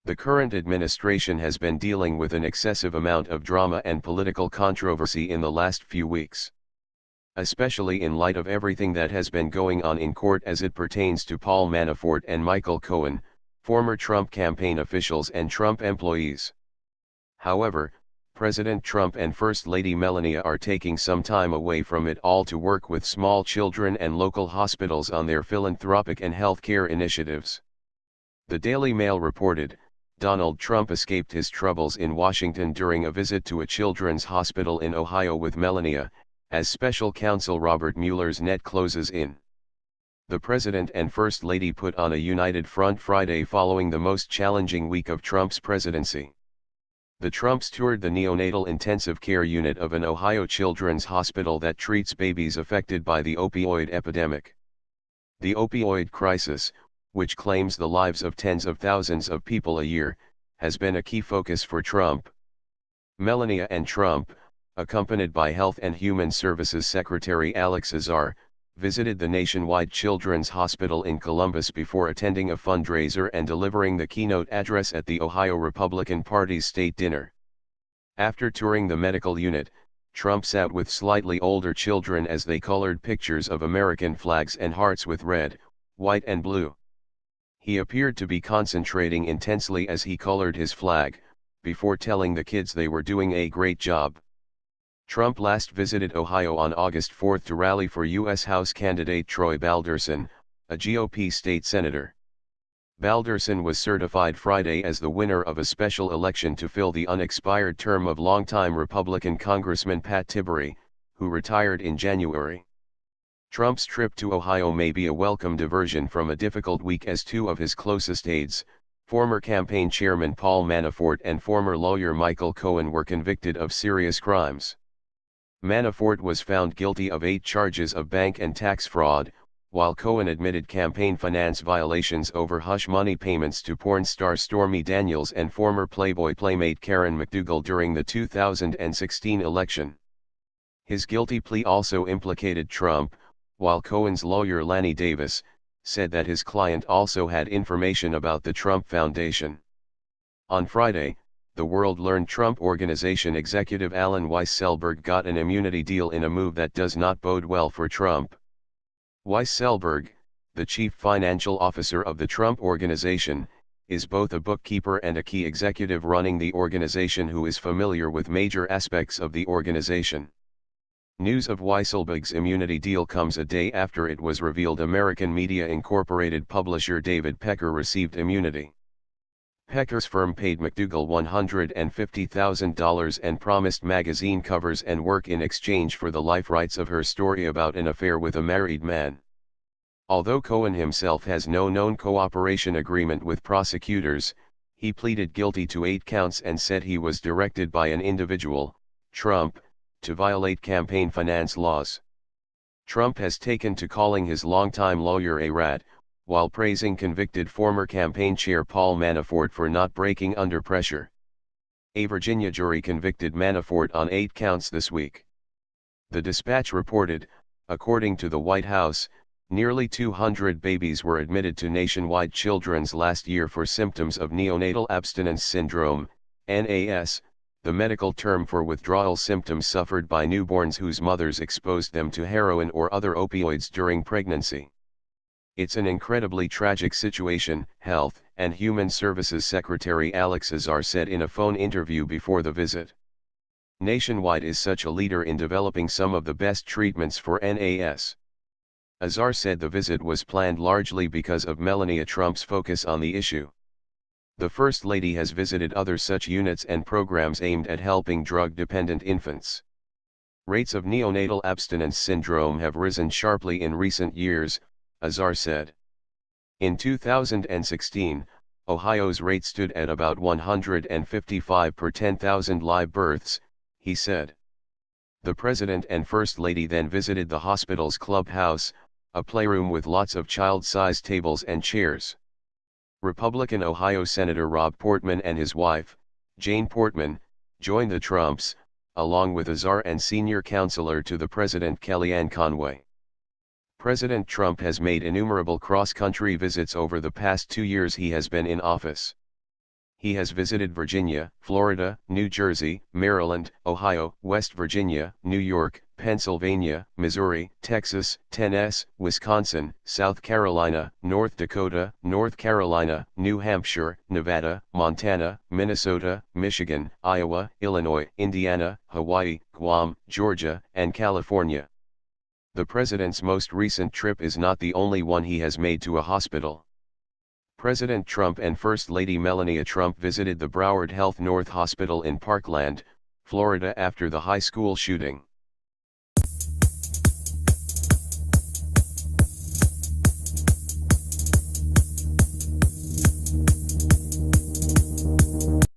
The current administration has been dealing with an excessive amount of drama and political controversy in the last few weeks. Especially in light of everything that has been going on in court as it pertains to Paul Manafort and Michael Cohen, former Trump campaign officials and Trump employees. However, President Trump and First Lady Melania are taking some time away from it all to work with small children and local hospitals on their philanthropic and healthcare initiatives. The Daily Mail reported, Donald Trump escaped his troubles in Washington during a visit to a children's hospital in Ohio with Melania, as special counsel Robert Mueller's net closes in. The President and First Lady put on a united front Friday following the most challenging week of Trump's presidency. The Trumps toured the neonatal intensive care unit of an Ohio children's hospital that treats babies affected by the opioid epidemic. The opioid crisis, which claims the lives of tens of thousands of people a year, has been a key focus for Trump. Melania and Trump, accompanied by Health and Human Services Secretary Alex Azar, visited the nationwide children's hospital in Columbus before attending a fundraiser and delivering the keynote address at the Ohio Republican Party's state dinner. After touring the medical unit, Trump sat with slightly older children as they colored pictures of American flags and hearts with red, white and blue. He appeared to be concentrating intensely as he colored his flag, before telling the kids they were doing a great job. Trump last visited Ohio on August 4 to rally for U.S. House candidate Troy Balderson, a GOP state senator. Balderson was certified Friday as the winner of a special election to fill the unexpired term of longtime Republican Congressman Pat Tiberi, who retired in January. Trump's trip to Ohio may be a welcome diversion from a difficult week as two of his closest aides, former campaign chairman Paul Manafort and former lawyer Michael Cohen, were convicted of serious crimes. Manafort was found guilty of 8 charges of bank and tax fraud, while Cohen admitted campaign finance violations over hush money payments to porn star Stormy Daniels and former Playboy playmate Karen McDougal during the 2016 election. His guilty plea also implicated Trump, while Cohen's lawyer Lanny Davis said that his client also had information about the Trump Foundation. On Friday, the world learned Trump Organization executive Alan Weisselberg got an immunity deal in a move that does not bode well for Trump. Weisselberg, the chief financial officer of the Trump Organization, is both a bookkeeper and a key executive running the organization who is familiar with major aspects of the organization. News of Weisselberg's immunity deal comes a day after it was revealed American Media Incorporated publisher David Pecker received immunity. Pecker's firm paid McDougal $150,000 and promised magazine covers and work in exchange for the life rights of her story about an affair with a married man. Although Cohen himself has no known cooperation agreement with prosecutors, he pleaded guilty to 8 counts and said he was directed by an individual, Trump, to violate campaign finance laws. Trump has taken to calling his longtime lawyer a rat, while praising convicted former campaign chair Paul Manafort for not breaking under pressure. A Virginia jury convicted Manafort on 8 counts this week. The Dispatch reported, according to the White House, nearly 200 babies were admitted to nationwide children's last year for symptoms of neonatal abstinence syndrome, NAS, the medical term for withdrawal symptoms suffered by newborns whose mothers exposed them to heroin or other opioids during pregnancy. It's an incredibly tragic situation, Health and Human Services Secretary Alex Azar said in a phone interview before the visit. Nationwide is such a leader in developing some of the best treatments for NAS. Azar said the visit was planned largely because of Melania Trump's focus on the issue. The First Lady has visited other such units and programs aimed at helping drug-dependent infants. Rates of neonatal abstinence syndrome have risen sharply in recent years, Azar said. In 2016, Ohio's rate stood at about 155 per 10,000 live births, he said. The President and First Lady then visited the hospital's clubhouse, a playroom with lots of child-sized tables and chairs. Republican Ohio Senator Rob Portman and his wife, Jane Portman, joined the Trumps, along with Azar and senior counselor to the President Kellyanne Conway. President Trump has made innumerable cross-country visits over the past 2 years he has been in office. he has visited Virginia, Florida, New Jersey, Maryland, Ohio, West Virginia, New York, Pennsylvania, Missouri, Texas, Tennessee, Wisconsin, South Carolina, North Dakota, North Carolina, New Hampshire, Nevada, Montana, Minnesota, Michigan, Iowa, Illinois, Indiana, Hawaii, Guam, Georgia, and California. The president's most recent trip is not the only one he has made to a hospital. President Trump and First Lady Melania Trump visited the Broward Health North Hospital in Parkland, Florida after the high school shooting.